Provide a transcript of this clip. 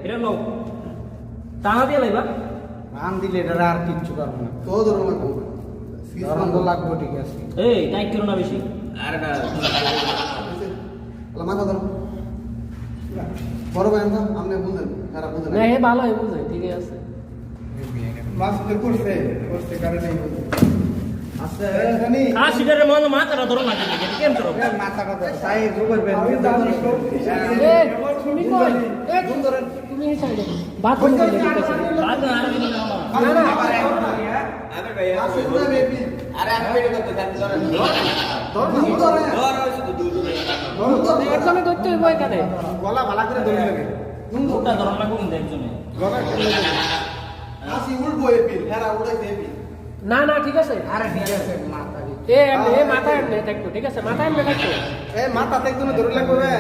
এটা নাও টানা দিয়ে লাইবা আন দিলে এটা আর কিচ্ছু করবো না তো ধরো লাগবো ধরন তো লাগবো ঠিক আছে এই টাইট করো না বেশি আর না মাথা ধরো বড় ভাই আপনি বুঝেন খারাপ বুঝেন না হে ভালো হে বুঝে ঠিক আছে মাছ তো করছে কারণে আছে জানি সিটারে মন মাথাটা ধরো না কেন করো মাথাটা ধরো তাই জোগাড় বের আমি জানি এ তুমি কই এ তুমি এই সাইডে বাথরুম করে ঠিক আছে বাদ না আর কিছু না না আরে ভাই আছে না বেবি আরে আমি ভিডিও করতে যাচ্ছি ধরো ধর হইছে তো দূর দূর একজনে ধরতে হইব এখানে গলা ভালো করে ধরে লাগে ওটা ধরো না কোন একজনে গলা করে আসি উড়বো এপি হেরা উড়াইছে এপি না না ঠিক আছে আরে ঠিক আছে মাথা এ মাথা এমনি থাকতো ঠিক আছে মাথা এমনি থাকতো এ মাথা থেকে তুমি ধরে লাগবে